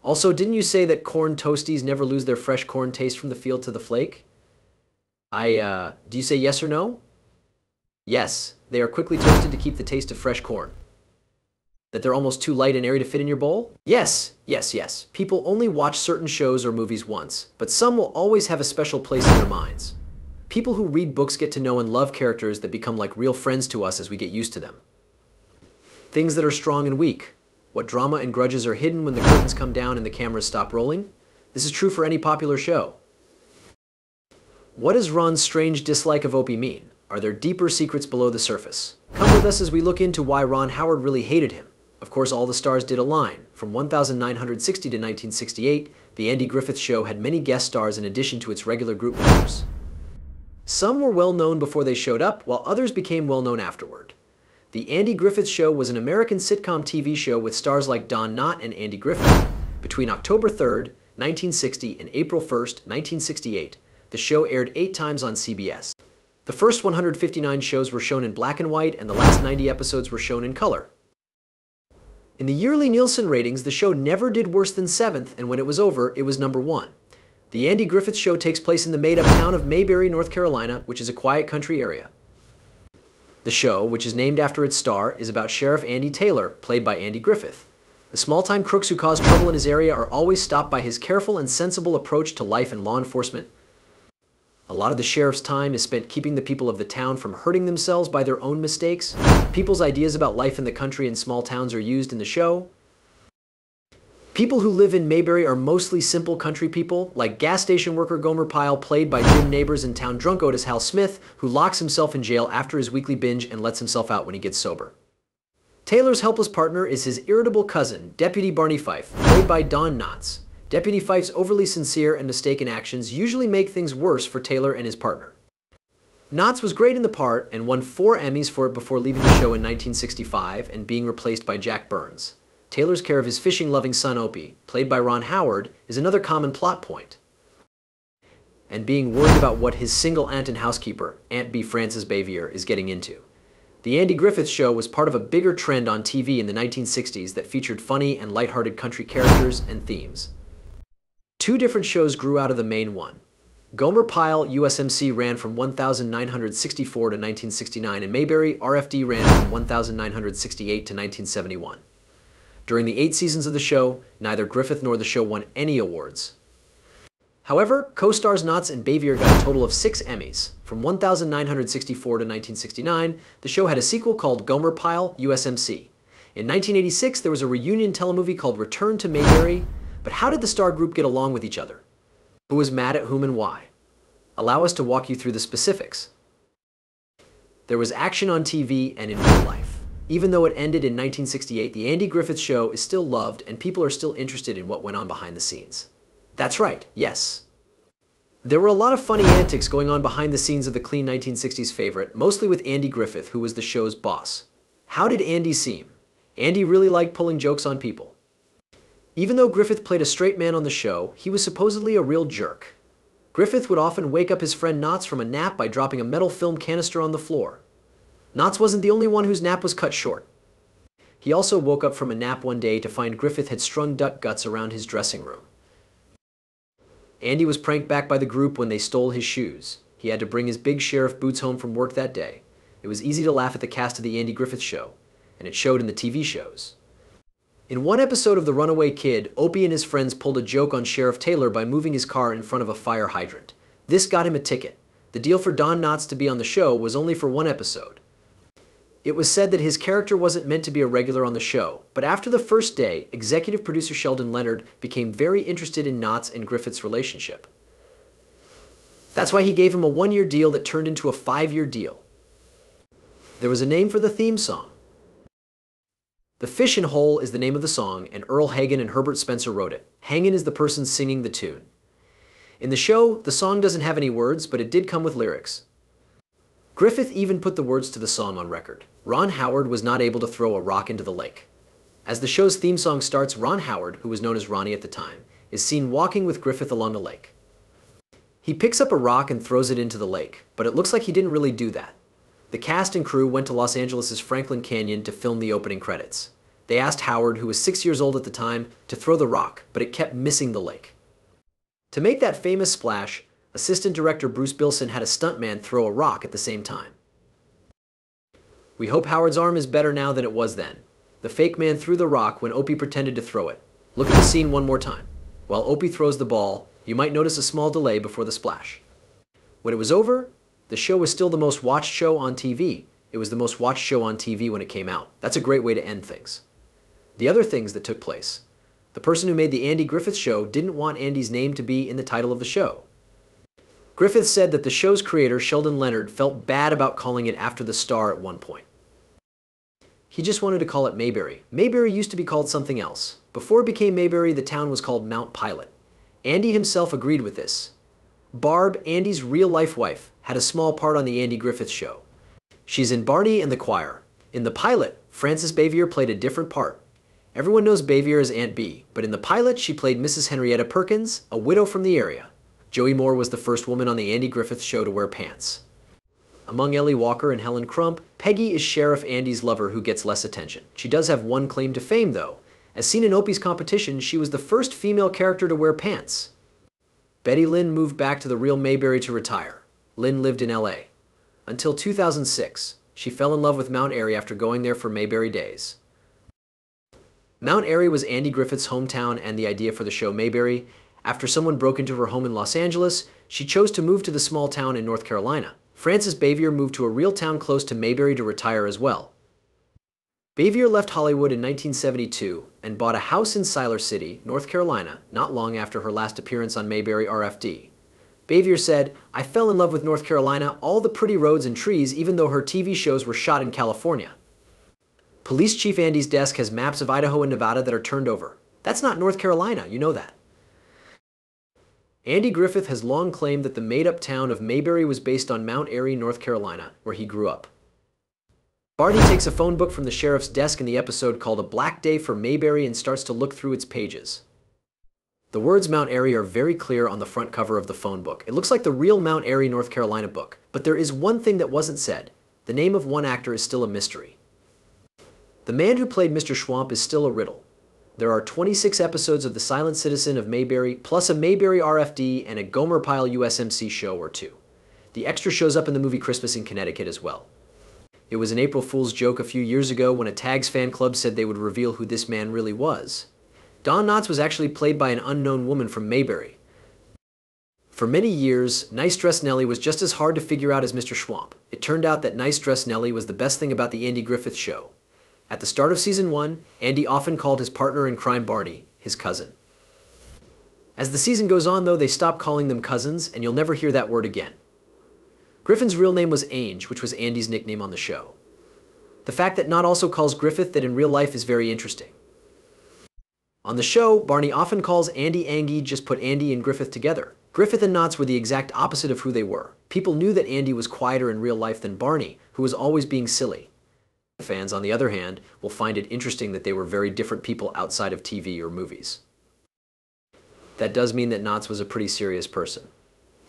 Also, didn't you say that corn toasties never lose their fresh corn taste from the field to the flake? Do you say yes or no? Yes, they are quickly toasted to keep the taste of fresh corn. That they're almost too light and airy to fit in your bowl? Yes, yes, yes. People only watch certain shows or movies once, but some will always have a special place in their minds. People who read books get to know and love characters that become like real friends to us as we get used to them. Things that are strong and weak. What drama and grudges are hidden when the curtains come down and the cameras stop rolling? This is true for any popular show. What does Ron's strange dislike of Opie mean? Are there deeper secrets below the surface? Come with us as we look into why Ron Howard really hated him. Of course, all the stars did align. From 1960 to 1968, The Andy Griffith Show had many guest stars in addition to its regular group members. Some were well known before they showed up, while others became well known afterward. The Andy Griffith Show was an American sitcom TV show with stars like Don Knotts and Andy Griffith. Between October 3rd, 1960 and April 1st, 1968, the show aired 8 times on CBS. The first 159 shows were shown in black and white, and the last 90 episodes were shown in color. In the yearly Nielsen ratings, the show never did worse than 7th, and when it was over, it was number 1. The Andy Griffith Show takes place in the made-up town of Mayberry, North Carolina, which is a quiet country area. The show, which is named after its star, is about Sheriff Andy Taylor, played by Andy Griffith. The small-time crooks who cause trouble in his area are always stopped by his careful and sensible approach to life and law enforcement. A lot of the sheriff's time is spent keeping the people of the town from hurting themselves by their own mistakes. People's ideas about life in the country and small towns are used in the show. People who live in Mayberry are mostly simple country people, like gas station worker Gomer Pyle, played by Jim Neighbors, and town drunk Otis Hal Smith, who locks himself in jail after his weekly binge and lets himself out when he gets sober. Taylor's helpless partner is his irritable cousin, Deputy Barney Fife, played by Don Knotts. Deputy Fife's overly sincere and mistaken actions usually make things worse for Taylor and his partner. Knotts was great in the part and won 4 Emmys for it before leaving the show in 1965 and being replaced by Jack Burns. Taylor's care of his fishing-loving son Opie, played by Ron Howard, is another common plot point. And being worried about what his single aunt and housekeeper, Aunt B. Frances Bavier, is getting into. The Andy Griffith Show was part of a bigger trend on TV in the 1960s that featured funny and lighthearted country characters and themes. 2 different shows grew out of the main one. Gomer Pyle USMC ran from 1964 to 1969, and Mayberry RFD ran from 1968 to 1971. During the 8 seasons of the show, neither Griffith nor the show won any awards. However, co-stars Knotts and Bavier got a total of 6 Emmys. From 1964 to 1969, the show had a sequel called Gomer Pyle USMC. In 1986, there was a reunion telemovie called Return to Mayberry. But how did the star group get along with each other? Who was mad at whom and why? Allow us to walk you through the specifics. There was action on TV and in real life. Even though it ended in 1968, the Andy Griffith Show is still loved and people are still interested in what went on behind the scenes. That's right, yes. There were a lot of funny antics going on behind the scenes of the clean 1960s favorite, mostly with Andy Griffith, who was the show's boss. How did Andy seem? Andy really liked pulling jokes on people. Even though Griffith played a straight man on the show, he was supposedly a real jerk. Griffith would often wake up his friend Knotts from a nap by dropping a metal film canister on the floor. Knotts wasn't the only one whose nap was cut short. He also woke up from a nap one day to find Griffith had strung duck guts around his dressing room. Andy was pranked back by the group when they stole his shoes. He had to bring his big sheriff boots home from work that day. It was easy to laugh at the cast of the Andy Griffith Show, and it showed in the TV shows. In one episode of The Runaway Kid, Opie and his friends pulled a joke on Sheriff Taylor by moving his car in front of a fire hydrant. This got him a ticket. The deal for Don Knotts to be on the show was only for 1 episode. It was said that his character wasn't meant to be a regular on the show, but after the first day, executive producer Sheldon Leonard became very interested in Knotts and Griffith's relationship. That's why he gave him a 1-year deal that turned into a 5-year deal. There was a name for the theme song. The Fishin' Hole is the name of the song, and Earl Hagen and Herbert Spencer wrote it. Hagen is the person singing the tune. In the show, the song doesn't have any words, but it did come with lyrics. Griffith even put the words to the song on record. Ron Howard was not able to throw a rock into the lake. As the show's theme song starts, Ron Howard, who was known as Ronnie at the time, is seen walking with Griffith along the lake. He picks up a rock and throws it into the lake, but it looks like he didn't really do that. The cast and crew went to Los Angeles' Franklin Canyon to film the opening credits. They asked Howard, who was 6 years old at the time, to throw the rock, but it kept missing the lake. To make that famous splash, assistant director Bruce Bilson had a stuntman throw a rock at the same time. We hope Howard's arm is better now than it was then. The fake man threw the rock when Opie pretended to throw it. Look at the scene one more time. While Opie throws the ball, you might notice a small delay before the splash. When it was over, the show was still the most watched show on TV. It was the most watched show on TV when it came out. That's a great way to end things. The other things that took place. The person who made the Andy Griffith Show didn't want Andy's name to be in the title of the show. Griffith said that the show's creator, Sheldon Leonard, felt bad about calling it after the star at one point. He just wanted to call it Mayberry. Mayberry used to be called something else. Before it became Mayberry, the town was called Mount Pilot. Andy himself agreed with this. Barb, Andy's real-life wife, had a small part on the Andy Griffith Show. She's in Barney and the Choir. In the pilot, Frances Bavier played a different part. Everyone knows Bavier as Aunt Bee, but in the pilot, she played Mrs. Henrietta Perkins, a widow from the area. Joey Moore was the first woman on the Andy Griffith Show to wear pants. Among Ellie Walker and Helen Crump, Peggy is Sheriff Andy's lover who gets less attention. She does have one claim to fame, though. As seen in Opie's competition, she was the first female character to wear pants. Betty Lynn moved back to the real Mayberry to retire. Lynn lived in LA. Until 2006, she fell in love with Mount Airy after going there for Mayberry days. Mount Airy was Andy Griffith's hometown and the idea for the show Mayberry. After someone broke into her home in Los Angeles, she chose to move to the small town in North Carolina. Frances Bavier moved to a real town close to Mayberry to retire as well. Bavier left Hollywood in 1972 and bought a house in Siler City, North Carolina, not long after her last appearance on Mayberry RFD. Bavier said, "I fell in love with North Carolina, all the pretty roads and trees, even though her TV shows were shot in California. Police Chief Andy's desk has maps of Idaho and Nevada that are turned over. That's not North Carolina, you know that." Andy Griffith has long claimed that the made-up town of Mayberry was based on Mount Airy, North Carolina, where he grew up. Barney takes a phone book from the sheriff's desk in the episode called A Black Day for Mayberry and starts to look through its pages. The words Mount Airy are very clear on the front cover of the phone book. It looks like the real Mount Airy, North Carolina book, but there is one thing that wasn't said. The name of one actor is still a mystery. The man who played Mr. Schwamp is still a riddle. There are 26 episodes of The Silent Citizen of Mayberry, plus a Mayberry RFD and a Gomer Pyle USMC show or two. The extra shows up in the movie Christmas in Connecticut as well. It was an April Fool's joke a few years ago when a Tags fan club said they would reveal who this man really was. Don Knotts was actually played by an unknown woman from Mayberry. For many years, Nice Dress Nellie was just as hard to figure out as Mr. Schwamp. It turned out that Nice Dress Nellie was the best thing about the Andy Griffith Show. At the start of season 1, Andy often called his partner in crime Barney his cousin. As the season goes on, though, they stop calling them cousins, and you'll never hear that word again. Griffin's real name was Ainge, which was Andy's nickname on the show. The fact that Knott also calls Griffith that in real life is very interesting. On the show, Barney often calls Andy Angie, just put Andy and Griffith together. Griffith and Knotts were the exact opposite of who they were. People knew that Andy was quieter in real life than Barney, who was always being silly. Fans, on the other hand, will find it interesting that they were very different people outside of TV or movies. That does mean that Knotts was a pretty serious person.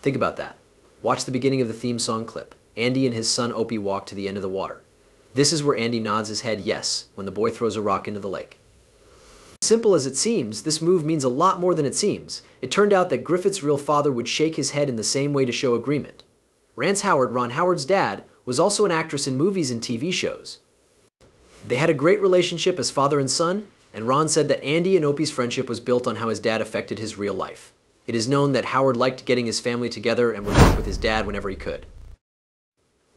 Think about that. Watch the beginning of the theme song clip. Andy and his son Opie walk to the end of the water. This is where Andy nods his head yes when the boy throws a rock into the lake. Simple as it seems, this move means a lot more than it seems. It turned out that Griffith's real father would shake his head in the same way to show agreement. Rance Howard, Ron Howard's dad, was also an actress in movies and TV shows. They had a great relationship as father and son, and Ron said that Andy and Opie's friendship was built on how his dad affected his real life. It is known that Howard liked getting his family together and would work with his dad whenever he could.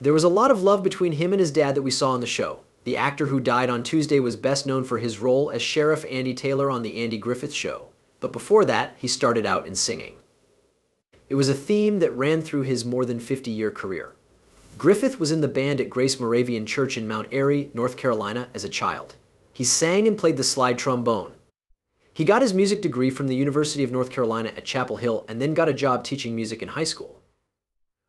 There was a lot of love between him and his dad that we saw on the show. The actor who died on Tuesday was best known for his role as Sheriff Andy Taylor on The Andy Griffith Show, but before that, he started out in singing. It was a theme that ran through his more than 50-year career. Griffith was in the band at Grace Moravian Church in Mount Airy, North Carolina, as a child. He sang and played the slide trombone. He got his music degree from the University of North Carolina at Chapel Hill and then got a job teaching music in high school.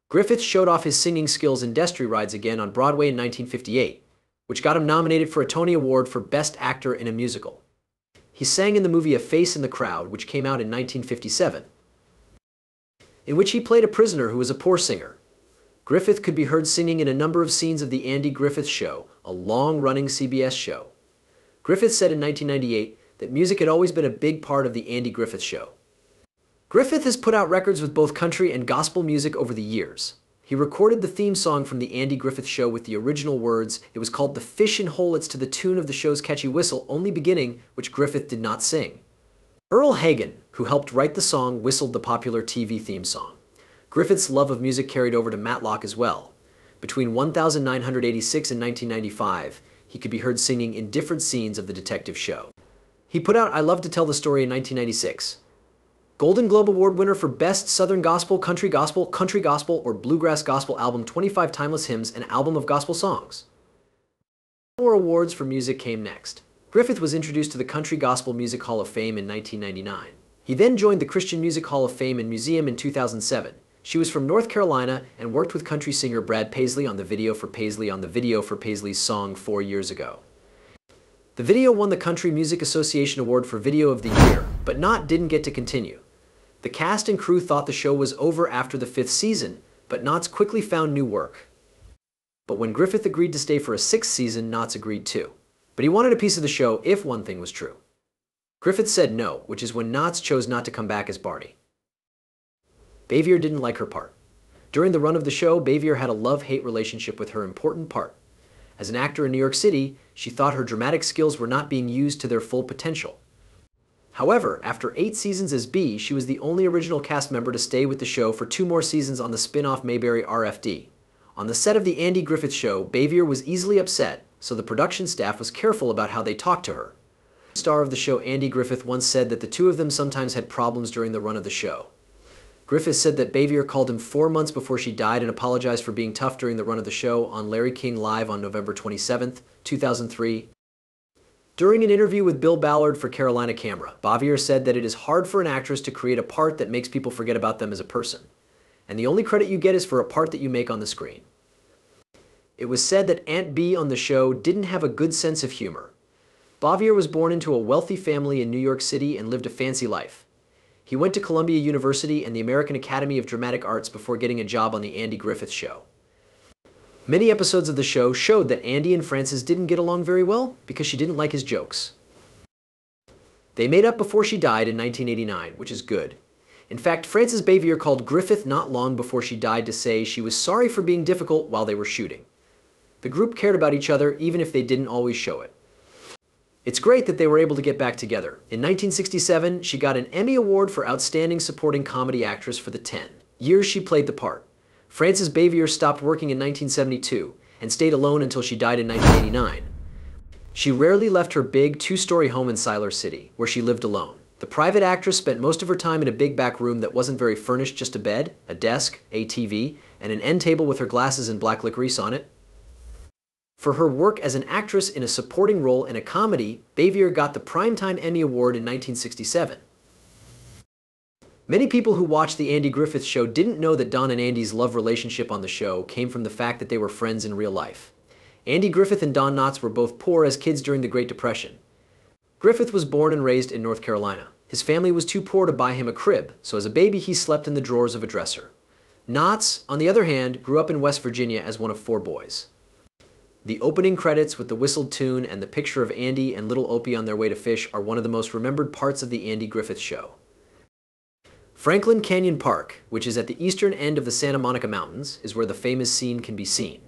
Griffith showed off his singing skills in Destry Rides Again on Broadway in 1958, which got him nominated for a Tony Award for Best Actor in a Musical. He sang in the movie A Face in the Crowd, which came out in 1957, in which he played a prisoner who was a poor singer. Griffith could be heard singing in a number of scenes of The Andy Griffith Show, a long-running CBS show. Griffith said in 1998 that music had always been a big part of the Andy Griffith Show. Griffith has put out records with both country and gospel music over the years. He recorded the theme song from the Andy Griffith Show with the original words. It was called "The Fish in Holets" to the tune of the show's catchy whistle, "Only Beginning," which Griffith did not sing. Earl Hagen, who helped write the song, whistled the popular TV theme song. Griffith's love of music carried over to Matlock as well. Between 1986 and 1995, he could be heard singing in different scenes of the detective show. He put out "I Love to Tell the Story" in 1996. Golden Globe Award winner for Best Southern Gospel, Country Gospel, or Bluegrass Gospel Album, 25 Timeless Hymns, and Album of Gospel Songs. More awards for music came next. Griffith was introduced to the Country Gospel Music Hall of Fame in 1999. He then joined the Christian Music Hall of Fame and Museum in 2007. She was from North Carolina and worked with country singer Brad Paisley on the video for Paisley's song 4 years ago. The video won the Country Music Association Award for Video of the Year, but didn't get to continue. The cast and crew thought the show was over after the 5th season, but Knotts quickly found new work. But when Griffith agreed to stay for a 6th season, Knotts agreed too. But he wanted a piece of the show if one thing was true. Griffith said no, which is when Knotts chose not to come back as Barney. Bavier didn't like her part. During the run of the show, Bavier had a love-hate relationship with her important part. As an actor in New York City, she thought her dramatic skills were not being used to their full potential. However, after 8 seasons as Bee, she was the only original cast member to stay with the show for 2 more seasons on the spin-off Mayberry RFD. On the set of the Andy Griffith Show, Bavier was easily upset, so the production staff was careful about how they talked to her. The star of the show, Andy Griffith, once said that the two of them sometimes had problems during the run of the show. Griffith said that Bavier called him 4 months before she died and apologized for being tough during the run of the show on Larry King Live on November 27, 2003. During an interview with Bill Ballard for Carolina Camera, Bavier said that it is hard for an actress to create a part that makes people forget about them as a person, and the only credit you get is for a part that you make on the screen. It was said that Aunt Bee on the show didn't have a good sense of humor. Bavier was born into a wealthy family in New York City and lived a fancy life. He went to Columbia University and the American Academy of Dramatic Arts before getting a job on the Andy Griffith Show. Many episodes of the show showed that Andy and Frances didn't get along very well because she didn't like his jokes. They made up before she died in 1989, which is good. In fact, Frances Bavier called Griffith not long before she died to say she was sorry for being difficult while they were shooting. The group cared about each other even if they didn't always show it. It's great that they were able to get back together. In 1967, she got an Emmy Award for Outstanding Supporting Comedy Actress for the 10 years she played the part. Frances Bavier stopped working in 1972 and stayed alone until she died in 1989. She rarely left her big 2-story home in Siler City, where she lived alone. The private actress spent most of her time in a big back room that wasn't very furnished, just a bed, a desk, a TV, and an end table with her glasses and black licorice on it. For her work as an actress in a supporting role in a comedy, Bavier got the Primetime Emmy Award in 1967. Many people who watched the Andy Griffith Show didn't know that Don and Andy's love relationship on the show came from the fact that they were friends in real life. Andy Griffith and Don Knotts were both poor as kids during the Great Depression. Griffith was born and raised in North Carolina. His family was too poor to buy him a crib, so as a baby he slept in the drawers of a dresser. Knotts, on the other hand, grew up in West Virginia as one of 4 boys. The opening credits with the whistled tune and the picture of Andy and little Opie on their way to fish are one of the most remembered parts of the Andy Griffith Show. Franklin Canyon Park, which is at the eastern end of the Santa Monica Mountains, is where the famous scene can be seen.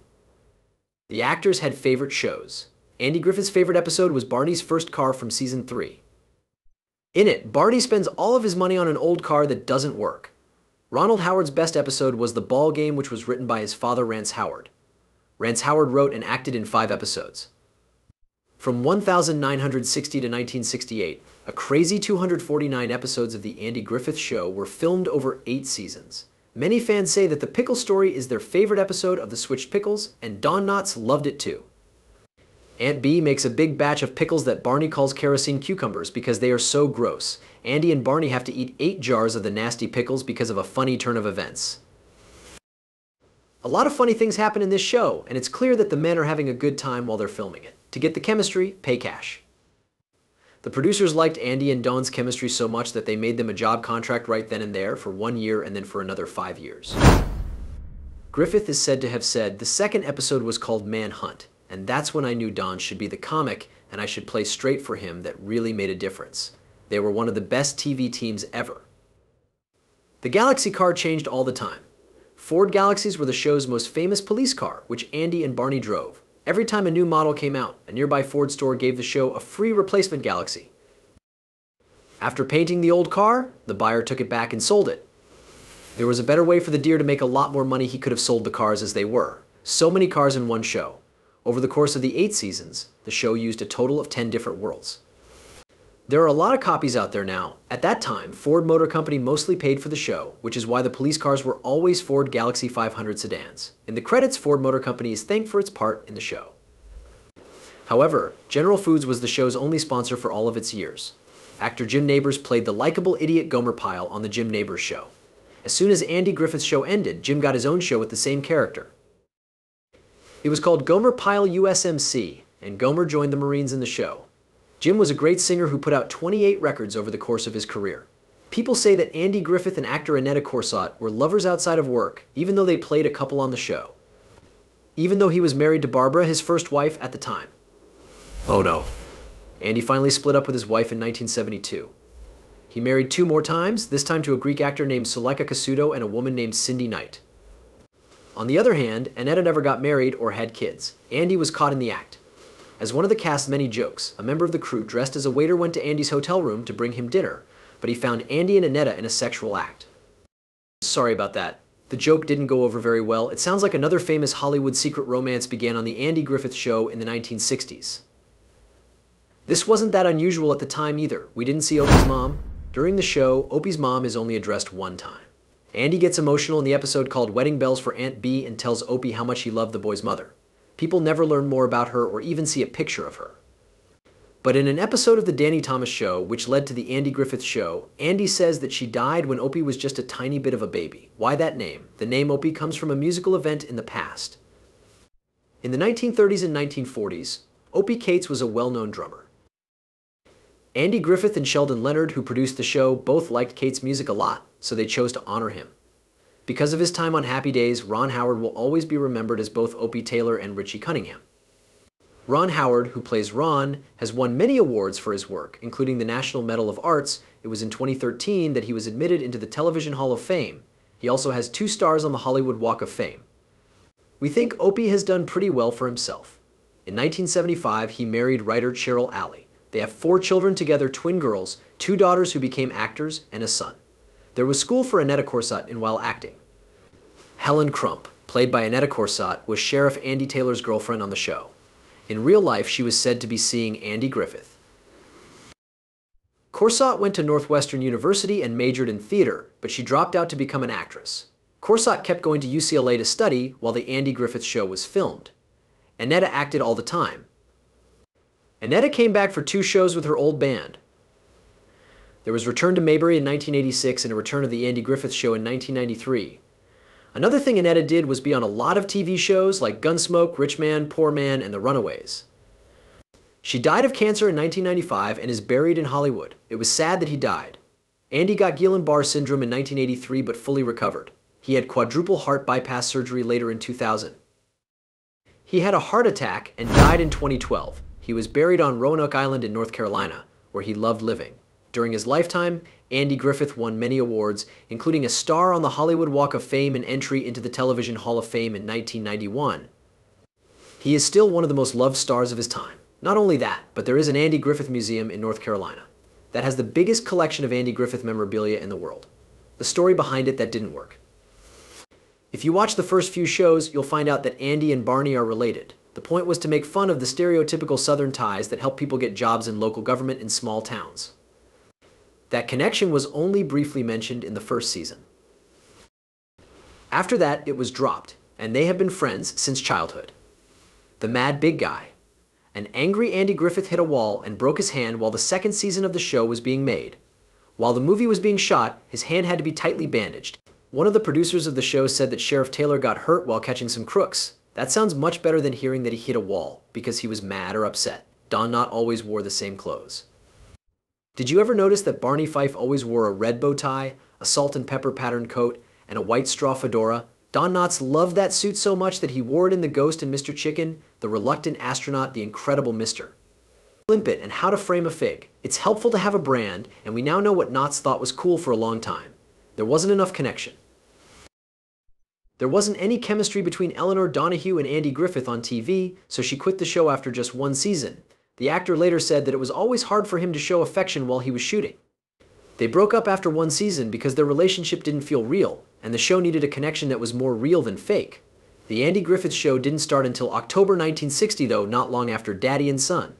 The actors had favorite shows. Andy Griffith's favorite episode was Barney's First Car from season 3. In it, Barney spends all of his money on an old car that doesn't work. Ronald Howard's best episode was The Ball Game, which was written by his father, Rance Howard. Rance Howard wrote and acted in 5 episodes. From 1960 to 1968, a crazy 249 episodes of the Andy Griffith Show were filmed over 8 seasons. Many fans say that the pickle story is their favorite episode of the Switched Pickles, and Don Knotts loved it too. Aunt Bee makes a big batch of pickles that Barney calls kerosene cucumbers because they are so gross. Andy and Barney have to eat 8 jars of the nasty pickles because of a funny turn of events. A lot of funny things happen in this show, and it's clear that the men are having a good time while they're filming it. To get the chemistry, pay cash. The producers liked Andy and Don's chemistry so much that they made them a job contract right then and there for 1 year and then for another 5 years. Griffith is said to have said, "The second episode was called Manhunt, and that's when I knew Don should be the comic and I should play straight for him that really made a difference. They were one of the best TV teams ever. The Galaxy car changed all the time. Ford Galaxies were the show's most famous police car, which Andy and Barney drove. Every time a new model came out, a nearby Ford store gave the show a free replacement Galaxy. After painting the old car, the buyer took it back and sold it. There was a better way for the deer to make a lot more money. He could have sold the cars as they were. So many cars in one show. Over the course of the 8 seasons, the show used a total of 10 different worlds. There are a lot of copies out there now. At that time, Ford Motor Company mostly paid for the show, which is why the police cars were always Ford Galaxy 500 sedans. In the credits, Ford Motor Company is thanked for its part in the show. However, General Foods was the show's only sponsor for all of its years. Actor Jim Nabors played the likable idiot Gomer Pyle on the Jim Nabors Show. As soon as Andy Griffith's show ended, Jim got his own show with the same character. It was called Gomer Pyle USMC, and Gomer joined the Marines in the show. Jim was a great singer who put out 28 records over the course of his career. People say that Andy Griffith and actor Annetta Corsott were lovers outside of work, even though they played a couple on the show. Even though he was married to Barbara, his first wife at the time. Oh no. Andy finally split up with his wife in 1972. He married 2 more times, this time to a Greek actor named Suleika Kasuto and a woman named Cindy Knight. On the other hand, Annetta never got married or had kids. Andy was caught in the act. As one of the cast's many jokes, a member of the crew dressed as a waiter went to Andy's hotel room to bring him dinner, but he found Andy and Annetta in a sexual act. Sorry about that. The joke didn't go over very well. It sounds like another famous Hollywood secret romance began on the Andy Griffith Show in the 1960s. This wasn't that unusual at the time either. We didn't see Opie's mom. During the show, Opie's mom is only addressed one time. Andy gets emotional in the episode called Wedding Bells for Aunt B and tells Opie how much he loved the boy's mother. People never learn more about her or even see a picture of her. But in an episode of The Danny Thomas Show, which led to the Andy Griffith Show, Andy says that she died when Opie was just a tiny bit of a baby. Why that name? The name Opie comes from a musical event in the past. In the 1930s and 1940s, Opie Cates was a well-known drummer. Andy Griffith and Sheldon Leonard, who produced the show, both liked Cates' music a lot, so they chose to honor him. Because of his time on Happy Days, Ron Howard will always be remembered as both Opie Taylor and Richie Cunningham. Ron Howard, who plays Ron, has won many awards for his work, including the National Medal of Arts. It was in 2013 that he was admitted into the Television Hall of Fame. He also has 2 stars on the Hollywood Walk of Fame. We think Opie has done pretty well for himself. In 1975, he married writer Cheryl Alley. They have 4 children together, twin girls, 2 daughters who became actors, and a son. There was school for Annetta Corsott while acting. Helen Crump, played by Annetta Corsott, was Sheriff Andy Taylor's girlfriend on the show. In real life, she was said to be seeing Andy Griffith. Corsott went to Northwestern University and majored in theater, but she dropped out to become an actress. Corsott kept going to UCLA to study while the Andy Griffith Show was filmed. Annetta acted all the time. Annetta came back for 2 shows with her old band. There was Return to Mayberry in 1986 and a return of the Andy Griffith Show in 1993. Another thing Annetta did was be on a lot of TV shows like Gunsmoke, Rich Man, Poor Man, and The Runaways. She died of cancer in 1995 and is buried in Hollywood. It was sad that he died. Andy got Guillain-Barré syndrome in 1983 but fully recovered. He had quadruple heart bypass surgery later in 2000. He had a heart attack and died in 2012. He was buried on Roanoke Island in North Carolina, where he loved living. During his lifetime, Andy Griffith won many awards, including a star on the Hollywood Walk of Fame and entry into the Television Hall of Fame in 1991. He is still one of the most loved stars of his time. Not only that, but there is an Andy Griffith Museum in North Carolina that has the biggest collection of Andy Griffith memorabilia in the world. The story behind it that didn't work. If you watch the first few shows, you'll find out that Andy and Barney are related. The point was to make fun of the stereotypical Southern ties that help people get jobs in local government in small towns. That connection was only briefly mentioned in the first season. After that, it was dropped, and they have been friends since childhood. The Mad Big Guy. An angry Andy Griffith hit a wall and broke his hand while the second season of the show was being made. While the movie was being shot, his hand had to be tightly bandaged. One of the producers of the show said that Sheriff Taylor got hurt while catching some crooks. That sounds much better than hearing that he hit a wall because he was mad or upset. Don Knotts always wore the same clothes. Did you ever notice that Barney Fife always wore a red bow tie, a salt and pepper patterned coat, and a white straw fedora? Don Knotts loved that suit so much that he wore it in The Ghost and Mr. Chicken, The Reluctant Astronaut, The Incredible Mister. limpet and how to frame a fig. It's helpful to have a brand, and we now know what Knots thought was cool for a long time. There wasn't enough connection. There wasn't any chemistry between Eleanor Donahue and Andy Griffith on TV, so she quit the show after just one season. The actor later said that it was always hard for him to show affection while he was shooting. They broke up after one season because their relationship didn't feel real, and the show needed a connection that was more real than fake. The Andy Griffith Show didn't start until October 1960, though, not long after Daddy and Son.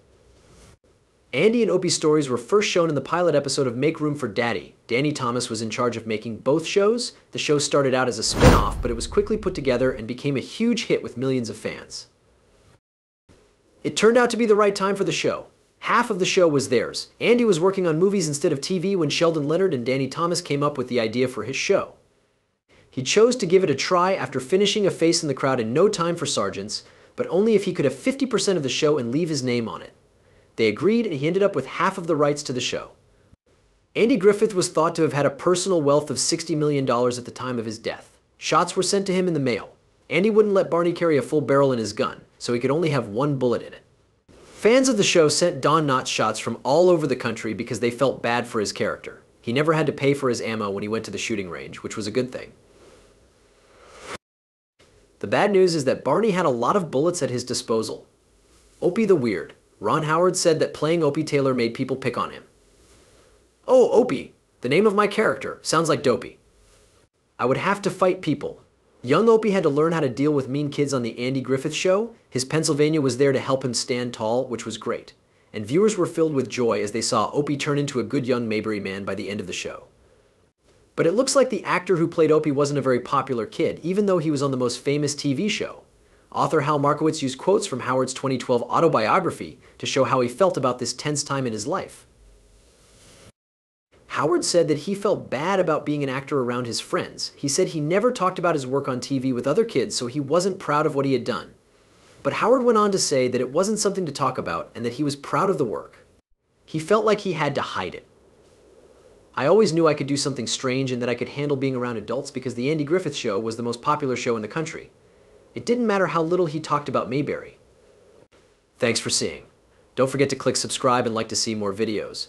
Andy and Opie's stories were first shown in the pilot episode of Make Room for Daddy. Danny Thomas was in charge of making both shows. The show started out as a spin-off, but it was quickly put together and became a huge hit with millions of fans. It turned out to be the right time for the show. Half of the show was theirs. Andy was working on movies instead of TV when Sheldon Leonard and Danny Thomas came up with the idea for his show. He chose to give it a try after finishing A Face in the Crowd in No Time for Sergeants, but only if he could have 50% of the show and leave his name on it. They agreed, and he ended up with half of the rights to the show. Andy Griffith was thought to have had a personal wealth of $60 million at the time of his death. Shots were sent to him in the mail. Andy wouldn't let Barney carry a full barrel in his gun, so he could only have one bullet in it. Fans of the show sent Don Knotts shots from all over the country because they felt bad for his character. He never had to pay for his ammo when he went to the shooting range, which was a good thing. The bad news is that Barney had a lot of bullets at his disposal. Opie the Weird. Ron Howard said that playing Opie Taylor made people pick on him. "Oh, Opie, the name of my character. Sounds like Dopey. I would have to fight people." Young Opie had to learn how to deal with mean kids on the Andy Griffith Show. His Pennsylvania was there to help him stand tall, which was great. And viewers were filled with joy as they saw Opie turn into a good young Mayberry man by the end of the show. But it looks like the actor who played Opie wasn't a very popular kid, even though he was on the most famous TV show. Author Hal Markowitz used quotes from Howard's 2012 autobiography to show how he felt about this tense time in his life. Howard said that he felt bad about being an actor around his friends. He said he never talked about his work on TV with other kids, so he wasn't proud of what he had done. But Howard went on to say that it wasn't something to talk about and that he was proud of the work. He felt like he had to hide it. "I always knew I could do something strange and that I could handle being around adults because the Andy Griffith Show was the most popular show in the country. It didn't matter how little he talked about Mayberry." Thanks for seeing. Don't forget to click subscribe and like to see more videos.